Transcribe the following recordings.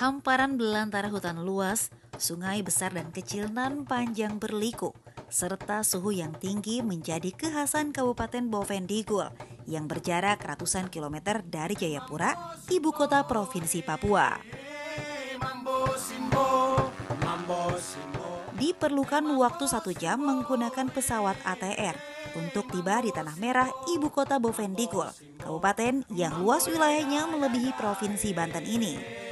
Hamparan belantara hutan luas, sungai besar dan kecil nan panjang berliku, serta suhu yang tinggi menjadi kekhasan Kabupaten Bovendigul yang berjarak ratusan kilometer dari Jayapura, ibu kota Provinsi Papua. Diperlukan waktu 1 jam menggunakan pesawat ATR untuk tiba di Tanah Merah, ibu kota Bovendigul, kabupaten yang luas wilayahnya melebihi Provinsi Banten ini.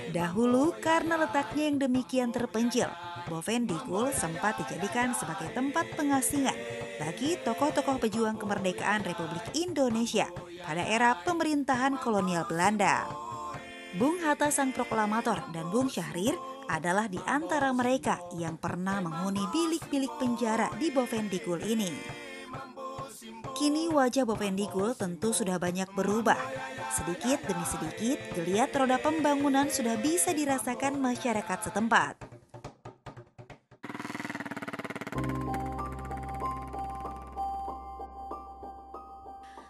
Dahulu karena letaknya yang demikian terpencil, Bovendigul sempat dijadikan sebagai tempat pengasingan bagi tokoh-tokoh pejuang kemerdekaan Republik Indonesia pada era pemerintahan kolonial Belanda. Bung Hatta sang proklamator dan Bung Syahrir adalah di antara mereka yang pernah menghuni bilik-bilik penjara di Bovendigul ini. Kini wajah Bovendigul tentu sudah banyak berubah. Sedikit demi sedikit, geliat roda pembangunan sudah bisa dirasakan masyarakat setempat.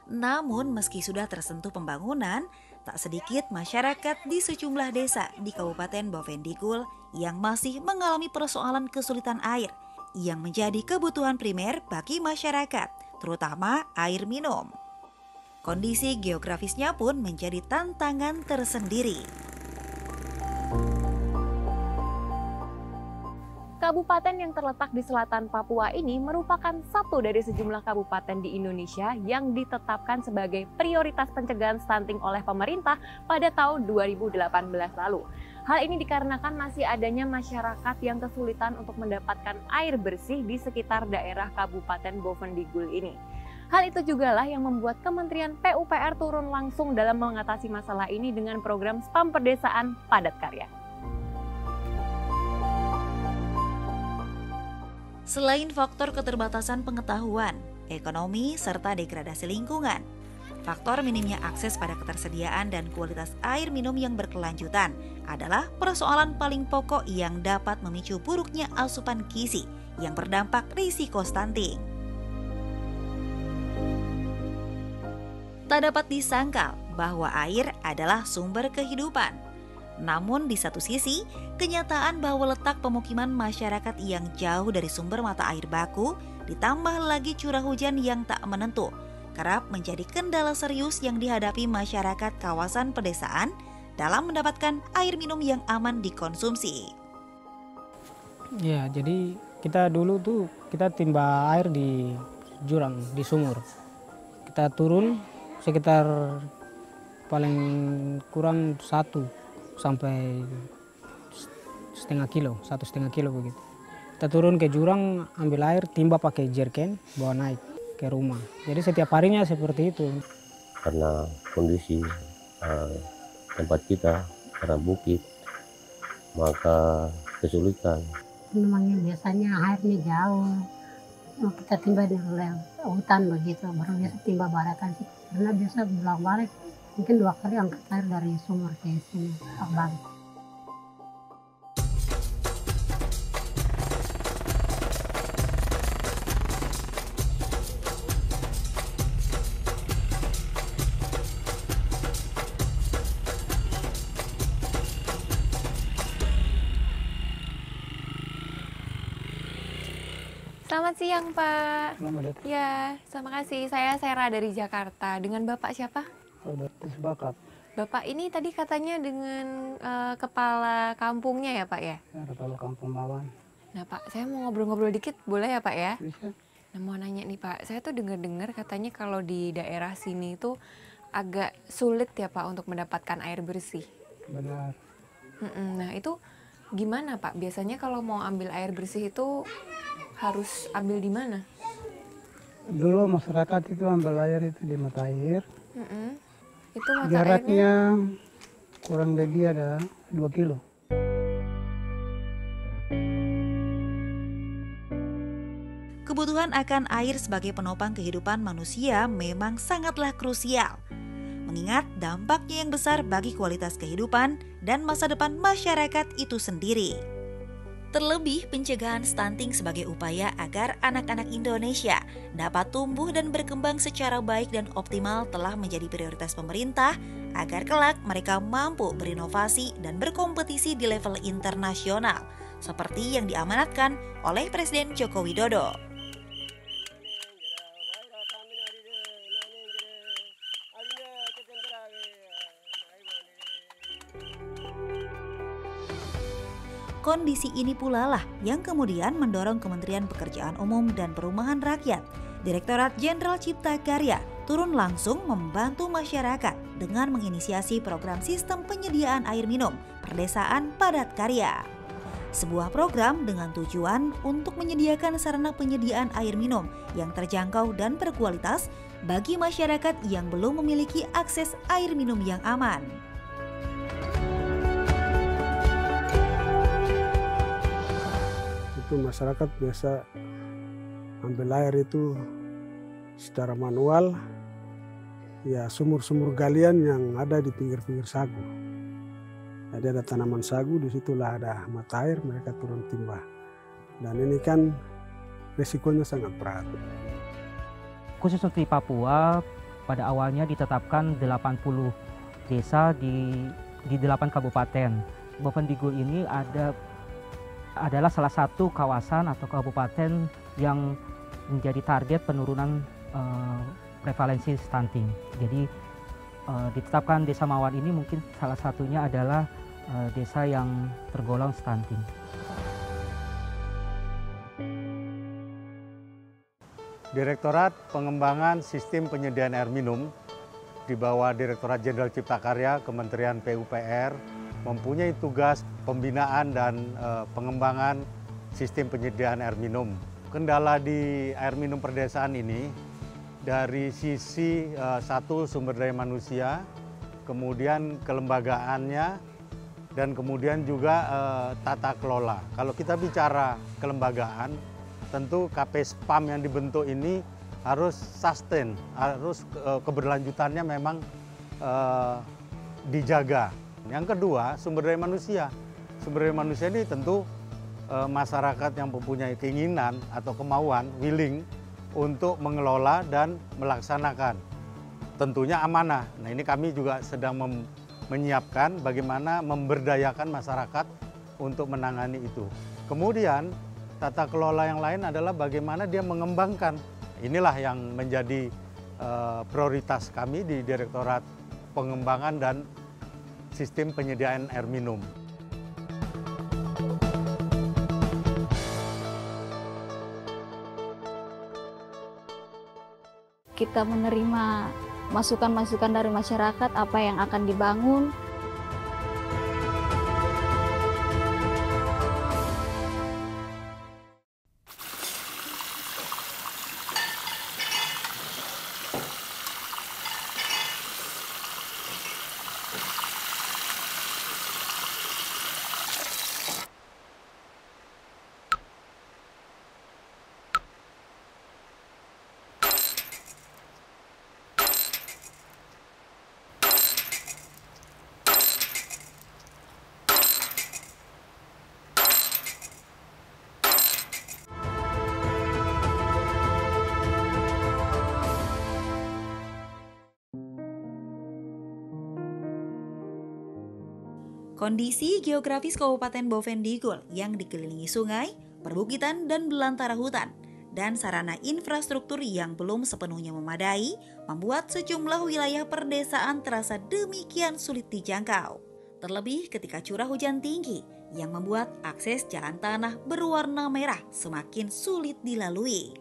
Namun meski sudah tersentuh pembangunan, tak sedikit masyarakat di sejumlah desa di Kabupaten Bovendigul yang masih mengalami persoalan kesulitan air yang menjadi kebutuhan primer bagi masyarakat, terutama air minum. Kondisi geografisnya pun menjadi tantangan tersendiri. Kabupaten yang terletak di selatan Papua ini merupakan satu dari sejumlah kabupaten di Indonesia yang ditetapkan sebagai prioritas pencegahan stunting oleh pemerintah pada tahun 2018 lalu. Hal ini dikarenakan masih adanya masyarakat yang kesulitan untuk mendapatkan air bersih di sekitar daerah Kabupaten Bovendigul ini. Hal itu jugalah yang membuat Kementerian PUPR turun langsung dalam mengatasi masalah ini dengan program Spam Perdesaan Padat Karya. Selain faktor keterbatasan pengetahuan, ekonomi, serta degradasi lingkungan, faktor minimnya akses pada ketersediaan dan kualitas air minum yang berkelanjutan adalah persoalan paling pokok yang dapat memicu buruknya asupan gizi yang berdampak risiko stunting. Tak dapat disangkal bahwa air adalah sumber kehidupan. Namun di satu sisi, kenyataan bahwa letak pemukiman masyarakat yang jauh dari sumber mata air baku, ditambah lagi curah hujan yang tak menentu, kerap menjadi kendala serius yang dihadapi masyarakat kawasan pedesaan dalam mendapatkan air minum yang aman dikonsumsi. Ya, jadi kita dulu tuh kita timba air di jurang, di sumur. Kita turun sekitar paling kurang 1 sampai setengah kilo, 1,5 kilo begitu. Kita turun ke jurang, ambil air, timba pakai jerken, bawa naik ke rumah. Jadi setiap harinya seperti itu. Karena kondisi tempat kita karena bukit, maka kesulitan. Memangnya biasanya airnya jauh, kita timba di hutan begitu, baru biasa timba baratan sih. Karena biasa pulang balik, mungkin 2 kali angkat air dari sumur ke sini, balik. Selamat siang, Pak. Selamat datang. Ya, terima kasih. Saya Sera dari Jakarta. Dengan Bapak siapa? Bakat. Bapak ini tadi katanya dengan kepala kampungnya ya, Pak ya? Kepala Kampung Mawan. Nah, Pak, saya mau ngobrol-ngobrol dikit, boleh ya, Pak ya? Bisa. Nah, mau nanya nih, Pak. Saya tuh dengar-dengar katanya kalau di daerah sini tuh agak sulit ya, Pak, untuk mendapatkan air bersih. Benar. Nah, itu gimana, Pak? Biasanya kalau mau ambil air bersih itu harus ambil di mana? Dulu masyarakat itu ambil air itu di mata air. Itu mata Jaraknya kurang lebih ada 2 kilo. Kebutuhan akan air sebagai penopang kehidupan manusia memang sangatlah krusial, mengingat dampaknya yang besar bagi kualitas kehidupan dan masa depan masyarakat itu sendiri. Terlebih, pencegahan stunting sebagai upaya agar anak-anak Indonesia dapat tumbuh dan berkembang secara baik dan optimal telah menjadi prioritas pemerintah agar kelak mereka mampu berinovasi dan berkompetisi di level internasional, seperti yang diamanatkan oleh Presiden Joko Widodo. Kondisi ini pula lah yang kemudian mendorong Kementerian Pekerjaan Umum dan Perumahan Rakyat, Direktorat Jenderal Cipta Karya, turun langsung membantu masyarakat dengan menginisiasi program sistem penyediaan air minum Perdesaan Padat Karya. Sebuah program dengan tujuan untuk menyediakan sarana penyediaan air minum yang terjangkau dan berkualitas bagi masyarakat yang belum memiliki akses air minum yang aman. Itu masyarakat biasa ambil air itu secara manual, ya sumur-sumur galian yang ada di pinggir-pinggir sagu. Jadi ada tanaman sagu, disitulah ada mata air, mereka turun timba. Dan ini kan risikonya sangat berat. Khusus untuk di Papua, pada awalnya ditetapkan 80 desa di 8 kabupaten. Bovendigul ini adalah salah satu kawasan atau kabupaten yang menjadi target penurunan prevalensi stunting. Jadi ditetapkan Desa Mawar ini mungkin salah satunya adalah desa yang tergolong stunting. Direktorat Pengembangan Sistem Penyediaan Air Minum di bawah Direktorat Jenderal Cipta Karya Kementerian PUPR mempunyai tugas pembinaan dan pengembangan sistem penyediaan air minum. Kendala di air minum perdesaan ini dari sisi satu sumber daya manusia, kemudian kelembagaannya, dan kemudian juga tata kelola. Kalau kita bicara kelembagaan, tentu KPSPAM yang dibentuk ini harus sustain, harus keberlanjutannya memang dijaga. Yang kedua, sumber daya manusia. Sumber daya manusia ini tentu masyarakat yang mempunyai keinginan atau kemauan, willing untuk mengelola dan melaksanakan. Tentunya amanah. Nah, ini kami juga sedang menyiapkan bagaimana memberdayakan masyarakat untuk menangani itu. Kemudian, tata kelola yang lain adalah bagaimana dia mengembangkan. Inilah yang menjadi prioritas kami di Direktorat Pengembangan dan Sistem Penyediaan Air Minum. Kita menerima masukan-masukan dari masyarakat apa yang akan dibangun. Kondisi geografis Kabupaten Bovendigul yang dikelilingi sungai, perbukitan dan belantara hutan, dan sarana infrastruktur yang belum sepenuhnya memadai, membuat sejumlah wilayah perdesaan terasa demikian sulit dijangkau. Terlebih ketika curah hujan tinggi yang membuat akses jalan tanah berwarna merah semakin sulit dilalui.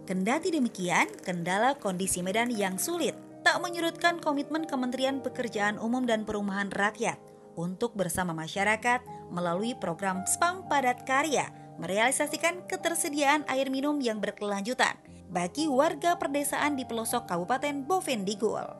Kendati demikian, kendala kondisi medan yang sulit tak menyurutkan komitmen Kementerian Pekerjaan Umum dan Perumahan Rakyat untuk bersama masyarakat melalui program SPAM Padat Karya merealisasikan ketersediaan air minum yang berkelanjutan bagi warga perdesaan di pelosok Kabupaten Bovendigul.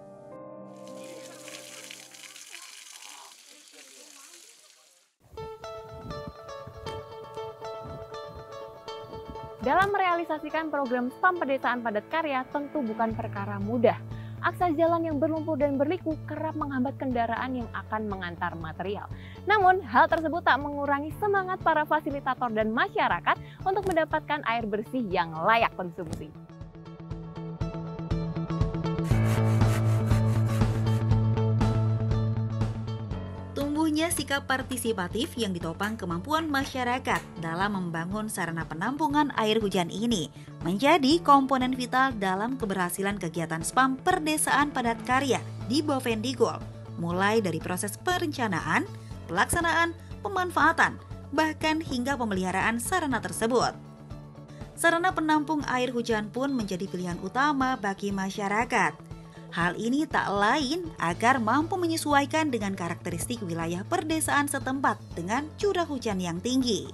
Dalam merealisasikan program SPAM Pedesaan Padat Karya tentu bukan perkara mudah. akses jalan yang berlumpur dan berliku kerap menghambat kendaraan yang akan mengantar material. Namun, hal tersebut tak mengurangi semangat para fasilitator dan masyarakat untuk mendapatkan air bersih yang layak konsumsi. Tumbuhnya sikap partisipatif yang ditopang kemampuan masyarakat dalam membangun sarana penampungan air hujan ini menjadi komponen vital dalam keberhasilan kegiatan SPAM Perdesaan Padat Karya di Bovendigul, mulai dari proses perencanaan, pelaksanaan, pemanfaatan, bahkan hingga pemeliharaan sarana tersebut. Sarana penampung air hujan pun menjadi pilihan utama bagi masyarakat. Hal ini tak lain agar mampu menyesuaikan dengan karakteristik wilayah perdesaan setempat dengan curah hujan yang tinggi.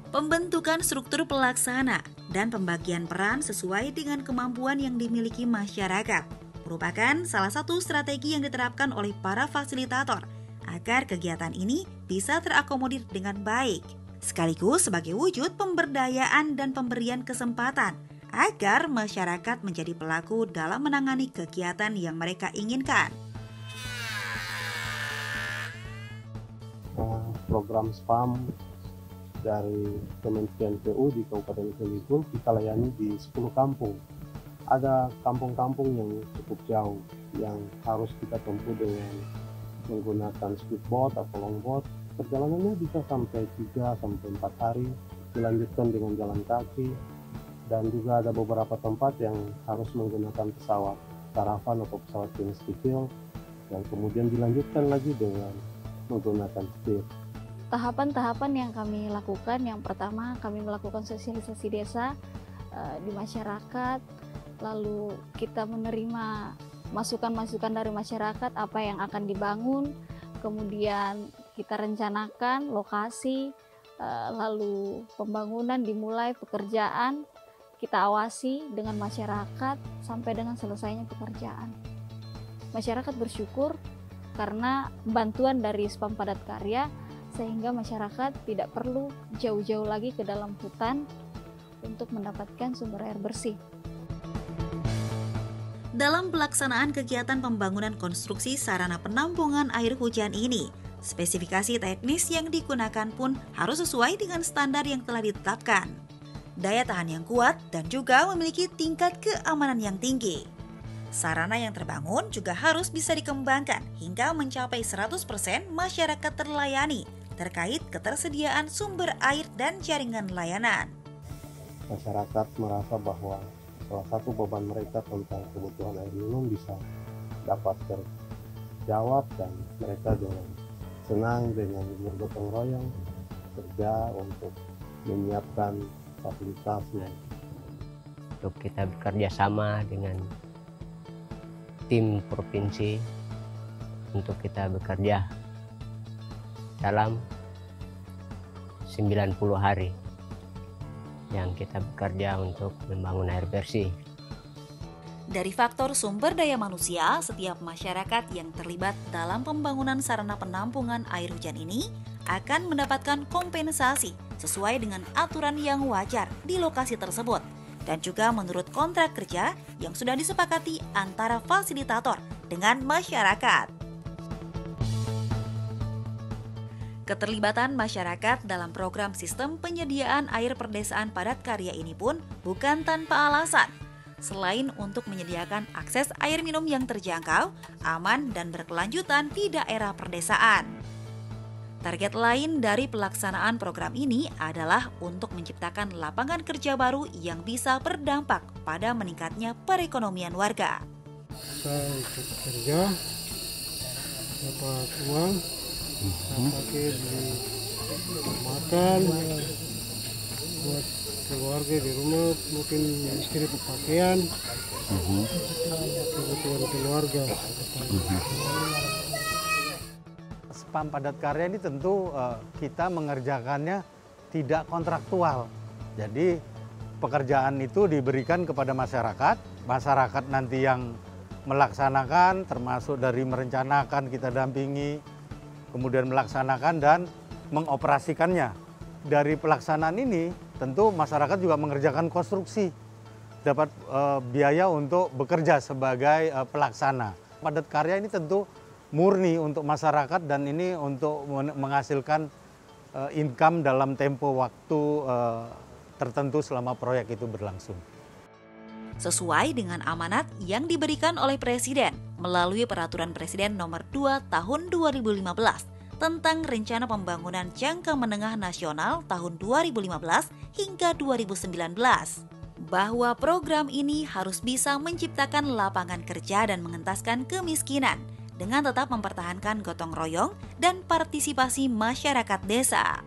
Pembentukan struktur pelaksana dan pembagian peran sesuai dengan kemampuan yang dimiliki masyarakat merupakan salah satu strategi yang diterapkan oleh para fasilitator agar kegiatan ini bisa terakomodir dengan baik, sekaligus sebagai wujud pemberdayaan dan pemberian kesempatan agar masyarakat menjadi pelaku dalam menangani kegiatan yang mereka inginkan. Program SPAM dari Kementerian PU di Kabupaten Bovendigul kita layani di 10 kampung. Ada kampung-kampung yang cukup jauh yang harus kita tempuh dengan menggunakan speedboat atau longboat. Perjalanannya bisa sampai 3-4 hari, dilanjutkan dengan jalan kaki. Dan juga ada beberapa tempat yang harus menggunakan pesawat karavan atau pesawat jenis kecil yang kemudian dilanjutkan lagi dengan menggunakan speed. Tahapan-tahapan yang kami lakukan, yang pertama kami melakukan sosialisasi desa di masyarakat, lalu kita menerima masukan-masukan dari masyarakat apa yang akan dibangun, kemudian kita rencanakan lokasi, lalu pembangunan dimulai, pekerjaan kita awasi dengan masyarakat sampai dengan selesainya pekerjaan. Masyarakat bersyukur karena bantuan dari SPAM Padat Karya sehingga masyarakat tidak perlu jauh-jauh lagi ke dalam hutan untuk mendapatkan sumber air bersih. Dalam pelaksanaan kegiatan pembangunan konstruksi sarana penampungan air hujan ini, spesifikasi teknis yang digunakan pun harus sesuai dengan standar yang telah ditetapkan. Daya tahan yang kuat dan juga memiliki tingkat keamanan yang tinggi. Sarana yang terbangun juga harus bisa dikembangkan hingga mencapai 100% masyarakat terlayani terkait ketersediaan sumber air dan jaringan layanan. Masyarakat merasa bahwa salah satu beban mereka tentang kebutuhan air minum bisa dapat terjawab dan mereka dengan senang dengan bergotong royong kerja untuk menyiapkan fasilitasnya. Untuk kita bekerja sama dengan tim provinsi untuk kita bekerja dalam 90 hari yang kita bekerja untuk membangun air bersih. Dari faktor sumber daya manusia, setiap masyarakat yang terlibat dalam pembangunan sarana penampungan air hujan ini akan mendapatkan kompensasi sesuai dengan aturan yang wajar di lokasi tersebut dan juga menurut kontrak kerja yang sudah disepakati antara fasilitator dengan masyarakat. Keterlibatan masyarakat dalam program sistem penyediaan air perdesaan padat karya ini pun bukan tanpa alasan. Selain untuk menyediakan akses air minum yang terjangkau, aman, dan berkelanjutan di daerah perdesaan. Target lain dari pelaksanaan program ini adalah untuk menciptakan lapangan kerja baru yang bisa berdampak pada meningkatnya perekonomian warga. Saya ikut kerja, dapat uang, saya pakai beli makan, buat keluarga di rumah, mungkin istri pakaian, kebutuhan keluarga. SPAM Padat Karya ini tentu kita mengerjakannya tidak kontraktual. Jadi pekerjaan itu diberikan kepada masyarakat, masyarakat nanti yang melaksanakan termasuk dari merencanakan kita dampingi, kemudian melaksanakan dan mengoperasikannya. Dari pelaksanaan ini tentu masyarakat juga mengerjakan konstruksi. dapat biaya untuk bekerja sebagai pelaksana. Padat karya ini tentu murni untuk masyarakat dan ini untuk menghasilkan income dalam tempo waktu tertentu selama proyek itu berlangsung. Sesuai dengan amanat yang diberikan oleh Presiden melalui Peraturan Presiden Nomor 2 Tahun 2015 tentang Rencana Pembangunan Jangka Menengah Nasional tahun 2015 hingga 2019, bahwa program ini harus bisa menciptakan lapangan kerja dan mengentaskan kemiskinan dengan tetap mempertahankan gotong royong dan partisipasi masyarakat desa.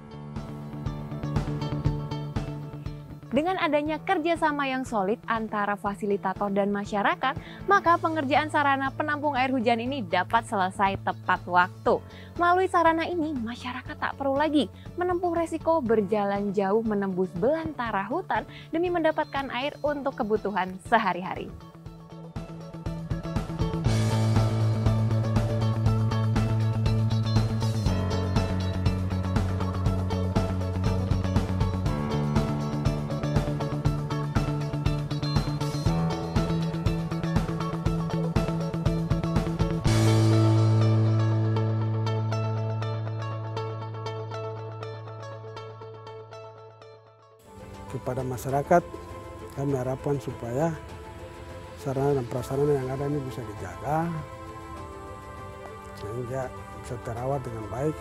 Dengan adanya kerjasama yang solid antara fasilitator dan masyarakat, maka pengerjaan sarana penampung air hujan ini dapat selesai tepat waktu. Melalui sarana ini, masyarakat tak perlu lagi menempuh resiko berjalan jauh menembus belantara hutan demi mendapatkan air untuk kebutuhan sehari-hari. Kepada masyarakat kami harapkan supaya sarana dan prasarana yang ada ini bisa dijaga sehingga bisa terawat dengan baik.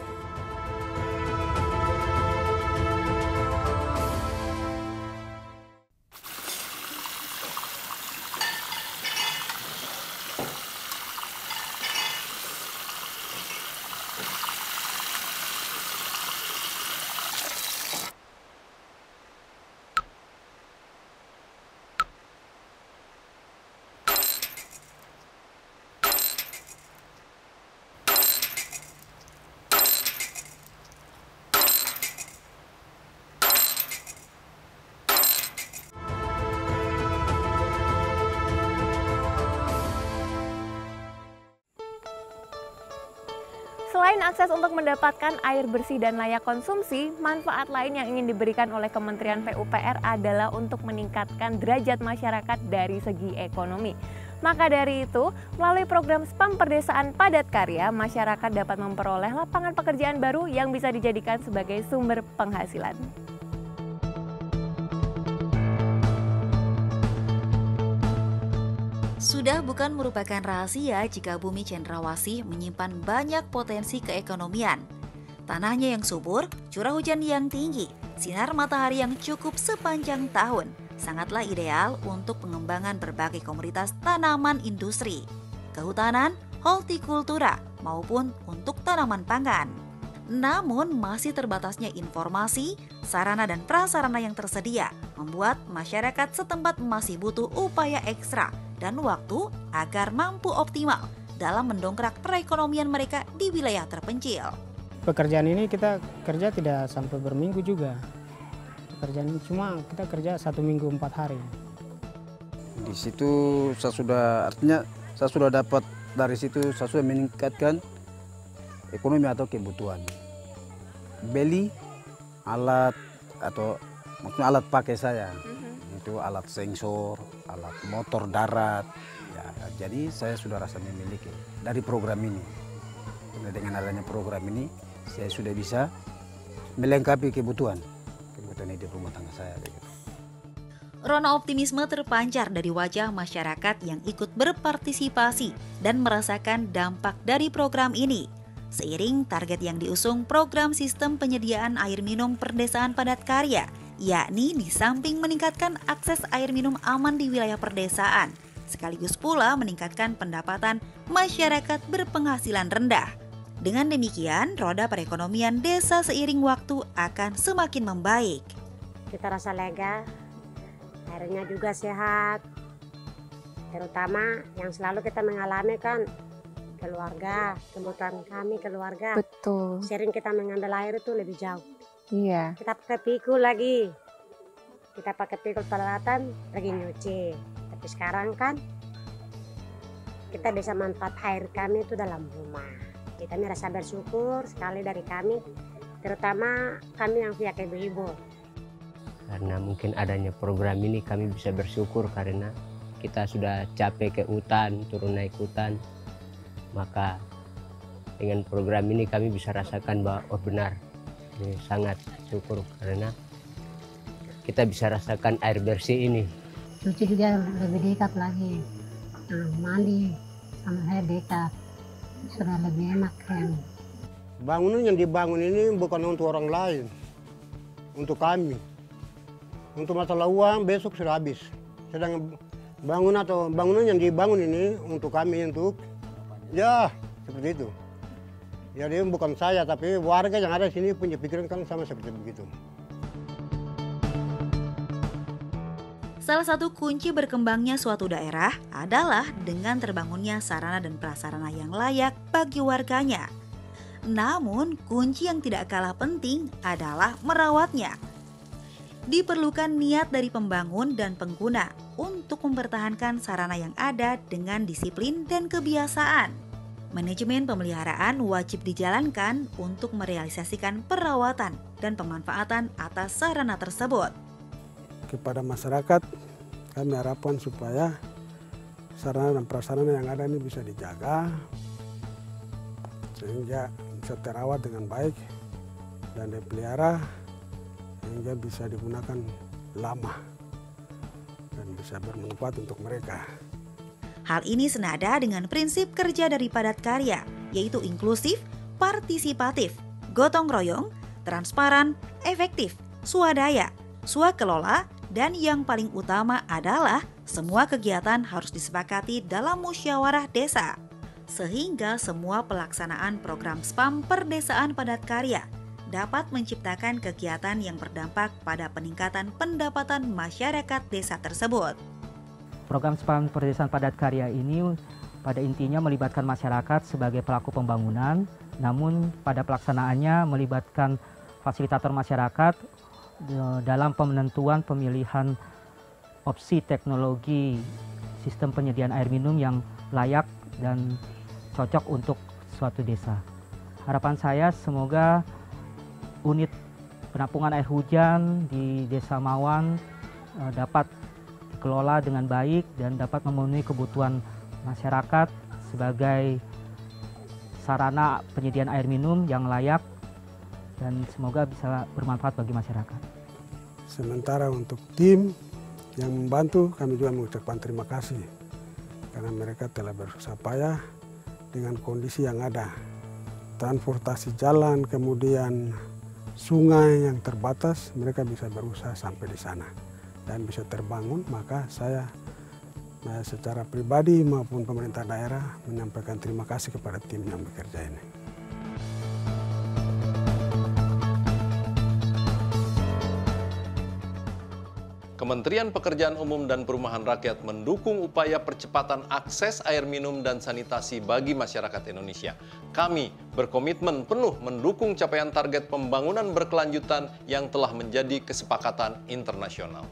Selain akses untuk mendapatkan air bersih dan layak konsumsi, manfaat lain yang ingin diberikan oleh Kementerian PUPR adalah untuk meningkatkan derajat masyarakat dari segi ekonomi. Maka dari itu, melalui program Spam Perdesaan Padat Karya, masyarakat dapat memperoleh lapangan pekerjaan baru yang bisa dijadikan sebagai sumber penghasilan. Sudah bukan merupakan rahasia jika bumi Cendrawasih menyimpan banyak potensi keekonomian. Tanahnya yang subur, curah hujan yang tinggi, sinar matahari yang cukup sepanjang tahun, sangatlah ideal untuk pengembangan berbagai komoditas tanaman industri, kehutanan, hortikultura, maupun untuk tanaman pangan. Namun masih terbatasnya informasi, sarana dan prasarana yang tersedia membuat masyarakat setempat masih butuh upaya ekstra dan waktu agar mampu optimal dalam mendongkrak perekonomian mereka di wilayah terpencil. Pekerjaan ini kita kerja tidak sampai berminggu juga. Pekerjaan ini cuma kita kerja 1 minggu 4 hari. Di situ saya sudah dapat dari situ, saya sudah meningkatkan ekonomi atau kebutuhan. Beli alat atau maksudnya alat pakai saya. Itu alat sensor, alat motor darat. Ya, jadi saya sudah rasa memiliki dari program ini. Dengan adanya program ini, saya sudah bisa melengkapi kebutuhan hidup rumah tangga saya. Rona optimisme terpancar dari wajah masyarakat yang ikut berpartisipasi dan merasakan dampak dari program ini. Seiring target yang diusung program sistem penyediaan air minum perdesaan padat karya, yakni di samping meningkatkan akses air minum aman di wilayah perdesaan, sekaligus pula meningkatkan pendapatan masyarakat berpenghasilan rendah. Dengan demikian, roda perekonomian desa seiring waktu akan semakin membaik. Kita rasa lega, airnya juga sehat, terutama yang selalu kita mengalami kan keluarga, kebutuhan kami keluarga. Betul. Sering kita mengambil air itu lebih jauh. Iya. Kita pakai pikul lagi. Kita pakai pikul peralatan pergi nyuci. Tapi sekarang kan kita bisa manfaat air kami itu dalam rumah. Kita merasa bersyukur sekali dari kami, terutama kami yang pihak ibu-ibu. Karena mungkin adanya program ini kami bisa bersyukur karena kita sudah capek ke hutan, turun naik hutan. Maka dengan program ini kami bisa rasakan bahwa oh benar, ini sangat syukur karena kita bisa rasakan air bersih ini. Cuci juga lebih dekat lagi, mandi sama saya dekat, sudah lebih enak kan. Bangunan yang dibangun ini bukan untuk orang lain, untuk kami. Untuk masalah uang besok sudah habis. Sedang bangunan yang dibangun ini untuk kami, untuk ya seperti itu. Jadi bukan saya tapi warga yang ada di sini punya pikiran kan sama seperti begitu. Salah satu kunci berkembangnya suatu daerah adalah dengan terbangunnya sarana dan prasarana yang layak bagi warganya. Namun, kunci yang tidak kalah penting adalah merawatnya. Diperlukan niat dari pembangun dan pengguna untuk mempertahankan sarana yang ada dengan disiplin dan kebiasaan. Manajemen pemeliharaan wajib dijalankan untuk merealisasikan perawatan dan pemanfaatan atas sarana tersebut. Kepada masyarakat, kami harapkan supaya sarana dan prasarana yang ada ini bisa dijaga sehingga bisa terawat dengan baik dan dipelihara sehingga bisa digunakan lama dan bisa bermanfaat untuk mereka. Hal ini senada dengan prinsip kerja dari Padat Karya, yaitu inklusif, partisipatif, gotong royong, transparan, efektif, swadaya, swakelola, dan yang paling utama adalah semua kegiatan harus disepakati dalam musyawarah desa. Sehingga semua pelaksanaan program SPAM Perdesaan Padat Karya dapat menciptakan kegiatan yang berdampak pada peningkatan pendapatan masyarakat desa tersebut. Program SPAM Perdesaan Padat Karya ini pada intinya melibatkan masyarakat sebagai pelaku pembangunan, namun pada pelaksanaannya melibatkan fasilitator masyarakat dalam penentuan pemilihan opsi teknologi sistem penyediaan air minum yang layak dan cocok untuk suatu desa. Harapan saya semoga unit penampungan air hujan di Desa Mawan dapat dikelola dengan baik dan dapat memenuhi kebutuhan masyarakat sebagai sarana penyediaan air minum yang layak dan semoga bisa bermanfaat bagi masyarakat. Sementara untuk tim yang membantu, kami juga mengucapkan terima kasih karena mereka telah berusaha payah dengan kondisi yang ada. Transportasi jalan, kemudian sungai yang terbatas, mereka bisa berusaha sampai di sana dan bisa terbangun. Maka saya secara pribadi maupun pemerintah daerah menyampaikan terima kasih kepada tim yang bekerja ini. Kementerian Pekerjaan Umum dan Perumahan Rakyat mendukung upaya percepatan akses air minum dan sanitasi bagi masyarakat Indonesia. Kami berkomitmen penuh mendukung capaian target pembangunan berkelanjutan yang telah menjadi kesepakatan internasional.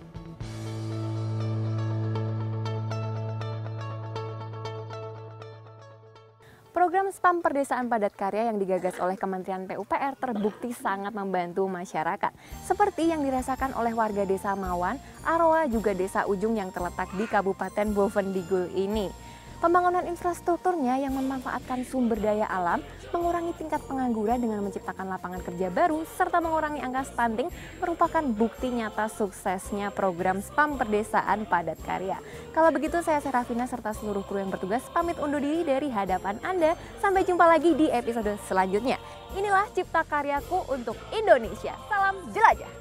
Program SPAM Perdesaan Padat Karya yang digagas oleh Kementerian PUPR terbukti sangat membantu masyarakat. Seperti yang dirasakan oleh warga Desa Mawan, Aroa juga Desa Ujung yang terletak di Kabupaten Bovendigul ini. Pembangunan infrastrukturnya yang memanfaatkan sumber daya alam, mengurangi tingkat pengangguran dengan menciptakan lapangan kerja baru, serta mengurangi angka stunting merupakan bukti nyata suksesnya program SPAM Perdesaan Padat Karya. Kalau begitu saya Serafina serta seluruh kru yang bertugas pamit undur diri dari hadapan Anda. Sampai jumpa lagi di episode selanjutnya. Inilah Cipta Karyaku untuk Indonesia. Salam jelajah!